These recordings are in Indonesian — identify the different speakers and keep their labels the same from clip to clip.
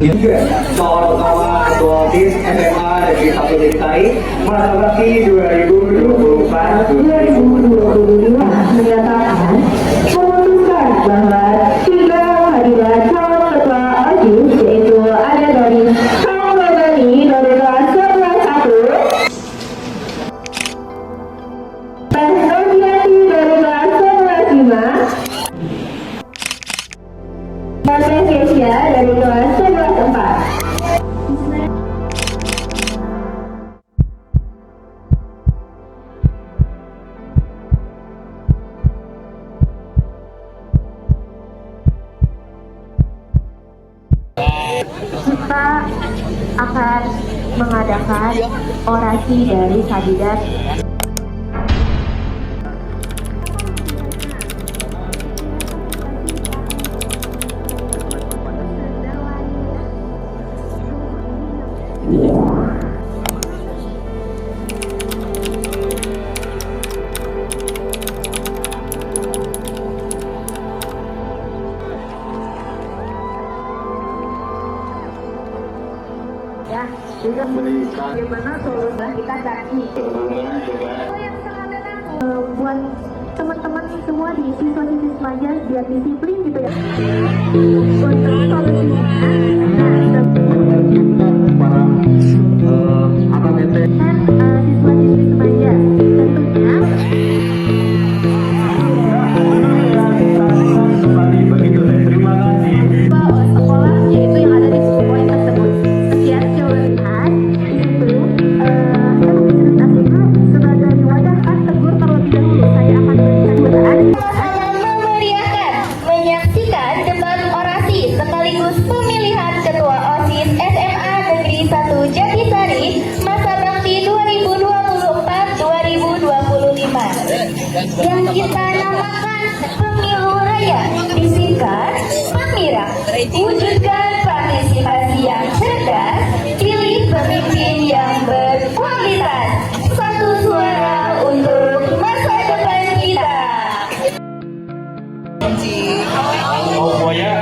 Speaker 1: Calon Utama Ketua OSIS SMA Negeri 1 DKI masa bakti 2024-2025
Speaker 2: menyatakan memutuskan bahwa 3 kandidat calon ketua OSIS yaitu ada dari kaum Bani dari kelas 11 1, Teh Nurdiati dari kelas 11 5, dan Teh Kesia dari kelas 11 4. Kita akan mengadakan orasi dari kandidat. Ya, juga bagaimana solusi kita tadi. Buat teman-teman semua di siswa-siswi Majas biar disiplin gitu ya. Untuk solusinya,
Speaker 1: para AKBP
Speaker 2: dan siswa-siswi Majas tentunya
Speaker 1: kembali begitu deh. Terima kasih.
Speaker 2: sekolah yaitu yang ada di poin tersebut. Sekian jawaban di situ. Saya mau presentasikan sebagai wadah kan tegur terlebih dahulu. Saya akan memberikan bacaan.
Speaker 3: Memeriahkan menyaksikan debat orasi sekaligus pemilihan Ketua OSIS SMA Negeri 1 Jatisari masa bakti 2024-2025 yang kita namakan Pemilu Raya, disingkat PAMIRA. Wujudkan partisipasi yang cerdas, pilih pemimpin yang berkualitas, satu suara untuk masa depan kita.
Speaker 1: Oh buaya.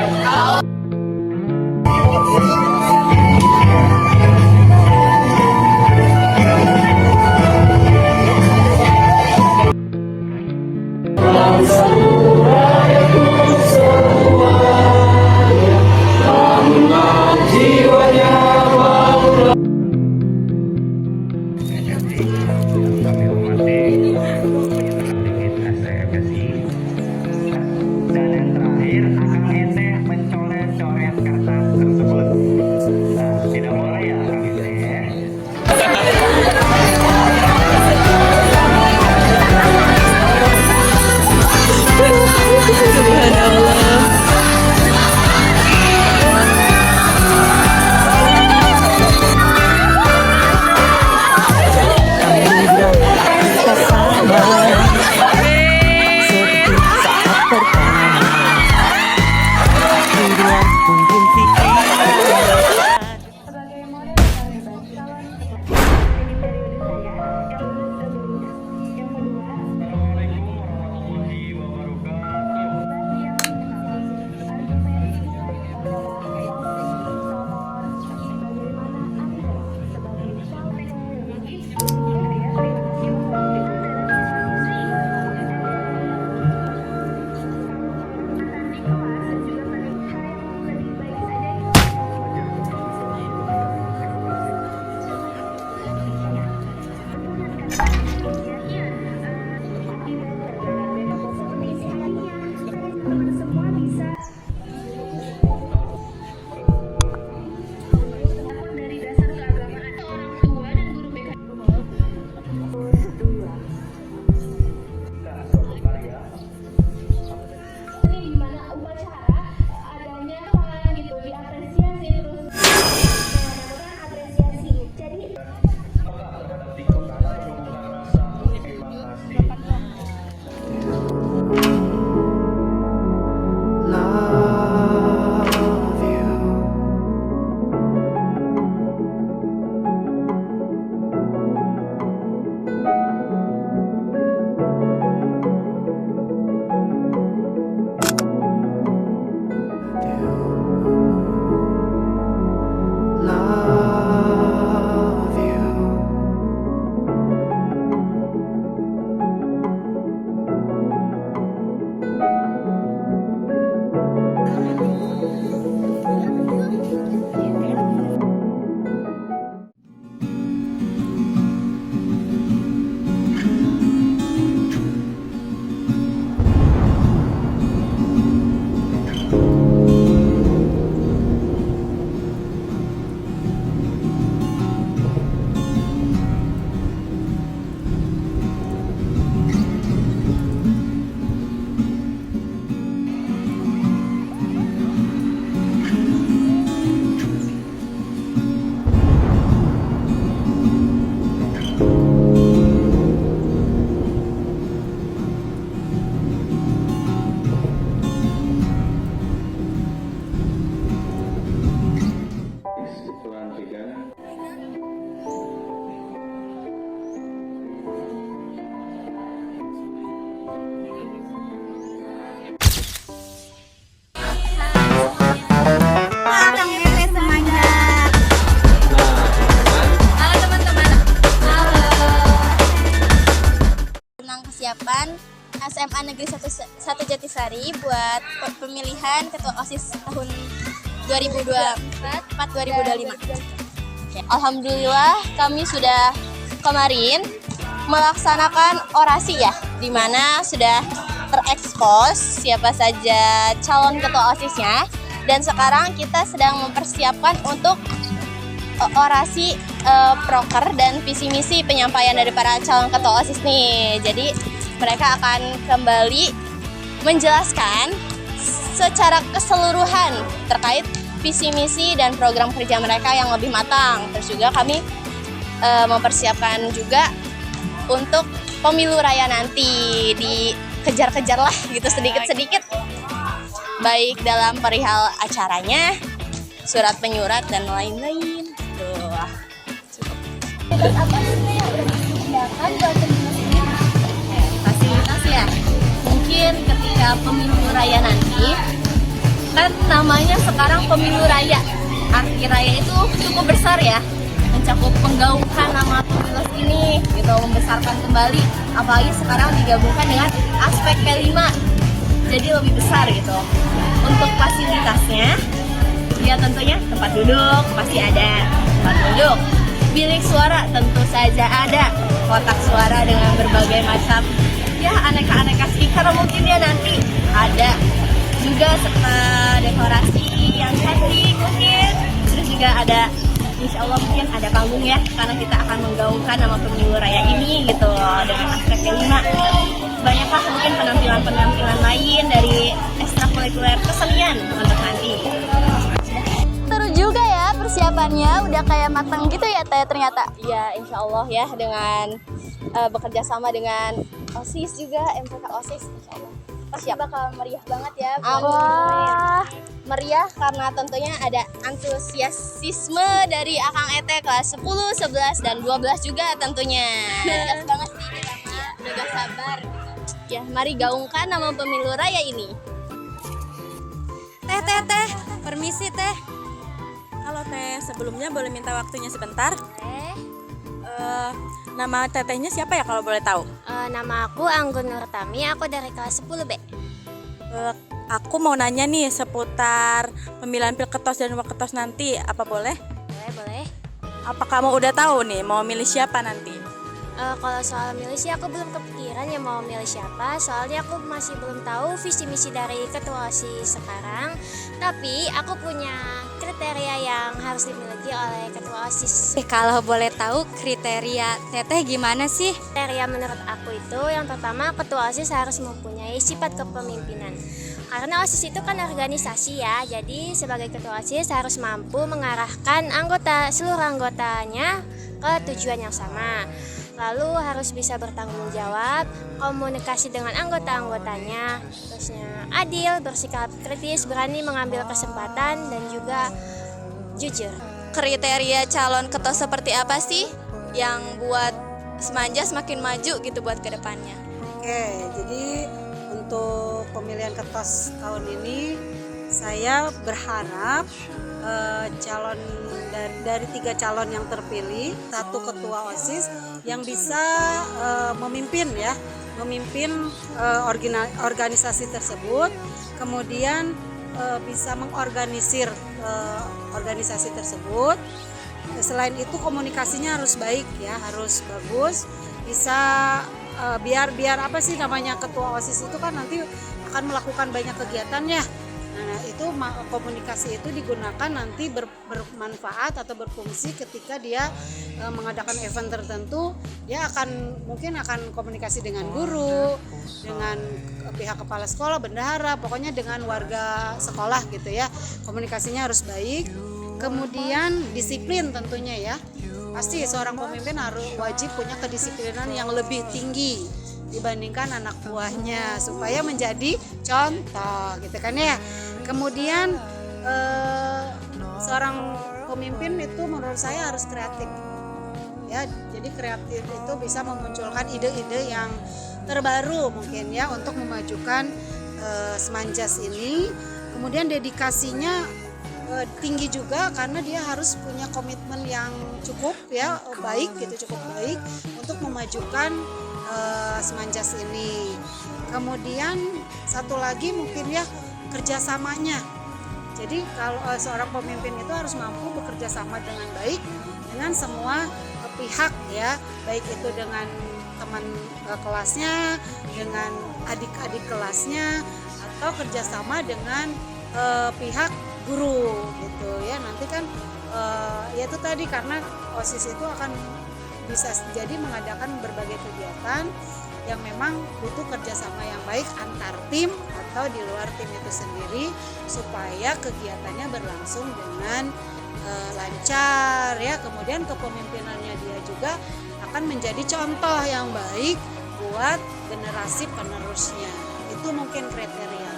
Speaker 4: pelantikan.
Speaker 5: Tentang kesiapan SMA Negeri 1 Jatisari buat pemilihan ketua OSIS tahun 2024-2025. Alhamdulillah kami sudah kemarin melaksanakan orasi ya, di mana sudah terekspos siapa saja calon ketua OSISnya, dan sekarang kita sedang mempersiapkan untuk orasi proker dan visi misi penyampaian dari para calon ketua OSIS nih. Jadi mereka akan kembali menjelaskan secara keseluruhan terkait visi misi dan program kerja mereka yang lebih matang. Terus juga kami mempersiapkan juga untuk pemilu raya nanti, dikejar-kejar lah gitu sedikit-sedikit, baik dalam perihal acaranya, surat penyurat dan lain-lain. Fasilitas ya, mungkin ketika pemilu raya nanti, kan namanya sekarang pemilu raya, arti raya itu cukup besar ya, mencakup penggaukan nama pemilu ini gitu, membesarkan kembali, apalagi sekarang digabungkan dengan aspek kelima, jadi lebih besar gitu. Untuk fasilitasnya, ya tentunya tempat duduk pasti ada, tempat duduk. Bilik suara tentu saja ada, kotak suara dengan berbagai macam ya aneka-aneka speaker mungkin ya nanti ada juga, serta dekorasi yang cantik mungkin. Terus juga ada, insya Allah mungkin ada panggung ya, karena kita akan menggaungkan nama pemilu raya ini gitu dengan aspek kelima. Banyakkah mungkin penampilan-penampilan lain dari ekstrakurikuler kesenian untuk nanti. Seru juga ya persiapannya, udah kayak matang gitu ya Teh ternyata. Ya insya Allah ya, dengan bekerja sama dengan OSIS juga, MPK OSIS, insya Allah pasti bakal meriah banget ya. Meriah karena tentunya ada antusiasisme dari Akang Ete kelas 10, 11, dan 12 juga tentunya. Gas banget sih kita mah, udah gak sabar gitu. Ya mari gaungkan nama pemilu raya ini.
Speaker 6: Teh, permisi Teh. Halo Teh, sebelumnya boleh minta waktunya sebentar? Nama tetehnya siapa ya kalau boleh tahu?
Speaker 5: Nama aku Anggun Nurtami, aku dari kelas 10B.
Speaker 6: Aku mau nanya nih seputar pemilihan Pilketos dan Waketos nanti, apa boleh?
Speaker 5: Boleh.
Speaker 6: Apa kamu udah tahu nih mau milih siapa nanti?
Speaker 5: Kalau soal milih sih aku belum kepikiran ya mau milih siapa, soalnya aku masih belum tahu visi misi dari ketua OSIS sekarang. Tapi aku punya kriteria yang harus dimiliki oleh ketua OSIS.
Speaker 7: Kalau boleh tahu kriteria Teteh gimana sih?
Speaker 5: Kriteria menurut aku itu yang pertama, ketua OSIS harus mempunyai sifat kepemimpinan. Karena OSIS itu kan organisasi ya, jadi sebagai ketua OSIS harus mampu mengarahkan seluruh anggotanya ke tujuan yang sama. Lalu harus bisa bertanggung jawab, komunikasi dengan anggota-anggotanya, terusnya adil, bersikap kritis, berani mengambil kesempatan, dan juga jujur.
Speaker 7: Kriteria calon ketua seperti apa sih yang buat Semanja semakin maju gitu buat kedepannya?
Speaker 8: Oke, jadi untuk pemilihan ketos tahun ini saya berharap calon dari 3 calon yang terpilih, 1 ketua OSIS yang bisa memimpin organisasi tersebut, kemudian bisa mengorganisir organisasi tersebut. Selain itu komunikasinya harus baik ya, harus bagus, bisa biar apa sih namanya, ketua OSIS itu kan nanti akan melakukan banyak kegiatan ya. Nah, itu komunikasi itu digunakan nanti bermanfaat atau berfungsi ketika dia mengadakan event tertentu. Dia mungkin akan komunikasi dengan guru, dengan pihak kepala sekolah, bendahara, pokoknya dengan warga sekolah gitu ya. Komunikasinya harus baik. Kemudian disiplin tentunya ya. Pasti seorang pemimpin harus wajib punya kedisiplinan yang lebih tinggi dibandingkan anak buahnya supaya menjadi contoh gitu kan ya. Kemudian seorang pemimpin itu menurut saya harus kreatif. Ya, jadi kreatif itu bisa memunculkan ide-ide yang terbaru mungkin ya untuk memajukan Semanjas ini. Kemudian dedikasinya tinggi juga karena dia harus punya komitmen yang cukup ya, baik gitu, cukup baik untuk memajukan Semanjas ini. Kemudian satu lagi mungkin ya kerjasamanya. Jadi kalau seorang pemimpin itu harus mampu bekerja sama dengan baik dengan semua pihak ya, baik itu dengan teman kelasnya, dengan adik-adik kelasnya, atau kerjasama dengan pihak guru gitu ya. Nanti kan ya itu tadi, karena OSIS itu akan bisa jadi mengadakan berbagai kegiatan yang memang butuh kerjasama yang baik antar tim atau di luar tim itu sendiri supaya kegiatannya berlangsung dengan lancar ya. Kemudian kepemimpinannya dia juga akan menjadi contoh yang baik buat generasi penerusnya. Itu mungkin kriteria.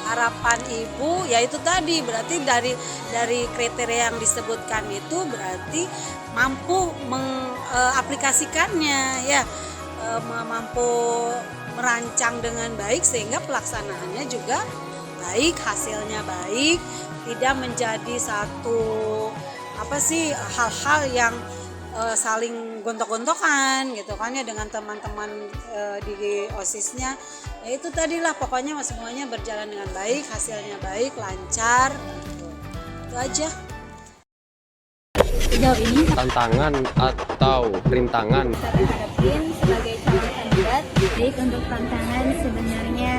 Speaker 8: Harapan ibu ya itu tadi, berarti dari kriteria yang disebutkan itu berarti mampu mengaplikasikannya ya, mampu merancang dengan baik sehingga pelaksanaannya juga baik, hasilnya baik, tidak menjadi satu hal-hal yang saling gontok-gontokan gitu kan ya dengan teman-teman di OSIS-nya. Ya itu tadilah, pokoknya semuanya berjalan dengan baik, hasilnya baik, lancar gitu. Itu aja.
Speaker 4: Sejauh ini
Speaker 9: tantangan atau rintangan
Speaker 4: kita hadapin sebagai calon kandidat. Baik, untuk tantangan sebenarnya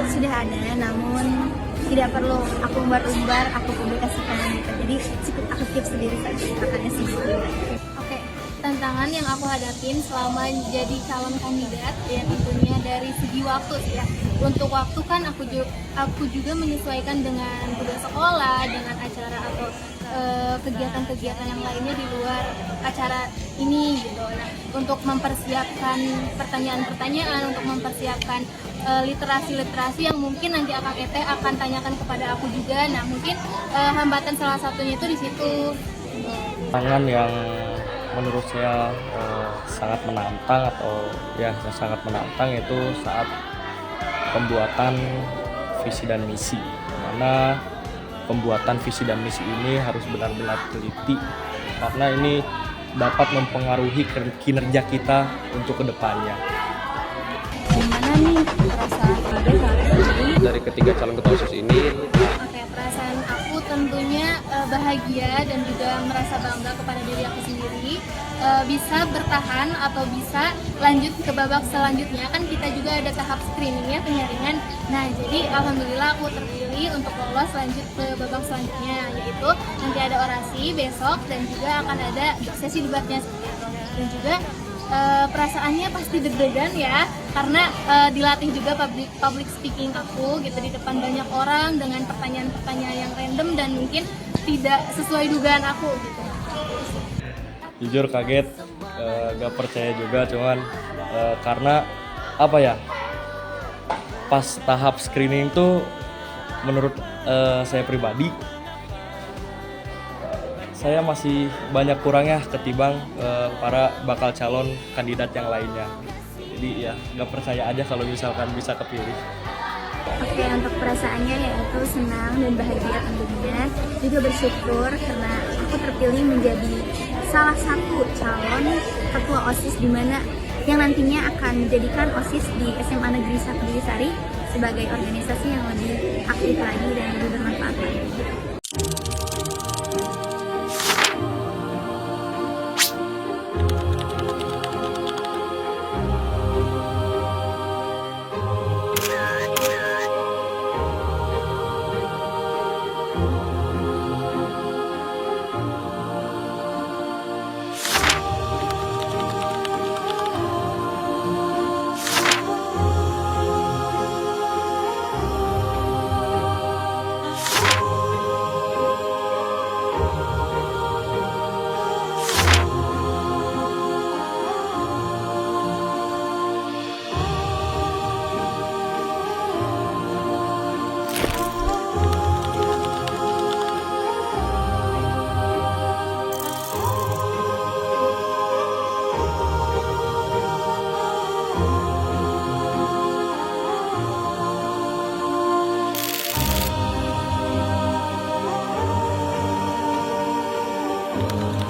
Speaker 4: sudah ada, namun tidak perlu aku umbar-umbar, aku publikasikan gitu. Jadi cukup aku keep sendiri saja, makanya sendiri.
Speaker 5: Oke, tantangan yang aku hadapin selama jadi calon kandidat ya tentunya dari segi waktu sih ya. Untuk waktu kan aku juga menyesuaikan dengan tugas sekolah, dengan acara atau kegiatan-kegiatan yang lainnya di luar acara ini gitu. Nah, untuk mempersiapkan pertanyaan-pertanyaan, untuk mempersiapkan literasi-literasi yang mungkin nanti akan tanyakan kepada aku juga. Nah, mungkin hambatan salah satunya itu di situ.
Speaker 10: Tantangan yang menurut saya sangat menantang atau ya sangat menantang itu saat pembuatan visi dan misi, dimana pembuatan visi dan misi ini harus benar-benar teliti karena ini dapat mempengaruhi kinerja kita untuk kedepannya.
Speaker 4: Gimana nih perasaan Ade saat ini?
Speaker 9: dari ketiga calon ketua OSIS ini?
Speaker 5: Oke, perasaan aku tentunya bahagia dan juga merasa bangga kepada diri aku sendiri, bisa bertahan atau bisa lanjut ke babak selanjutnya. Kan kita juga ada tahap screeningnya, penyaringan. Nah, jadi alhamdulillah aku terpilih untuk lolos lanjut ke babak selanjutnya, yaitu nanti ada orasi besok dan juga akan ada sesi debatnya seperti itu. Dan juga perasaannya pasti deg-degan ya, karena dilatih juga public speaking aku gitu di depan banyak orang dengan pertanyaan-pertanyaan yang random dan mungkin tidak sesuai dugaan aku gitu.
Speaker 10: Jujur kaget, gak percaya juga, cuman karena apa ya, pas tahap screening tuh menurut saya pribadi saya masih banyak kurangnya ketimbang para bakal calon kandidat yang lainnya. Jadi ya gak percaya aja kalau misalkan bisa kepilih.
Speaker 4: Oke, untuk perasaannya yaitu senang dan bahagia tentunya, juga bersyukur karena aku terpilih menjadi salah satu calon ketua OSIS di mana yang nantinya akan menjadikan OSIS di SMA Negeri 1 Delisari sebagai organisasi yang lebih aktif lagi dan lebih bermanfaat lagi.
Speaker 3: Assalamualaikum.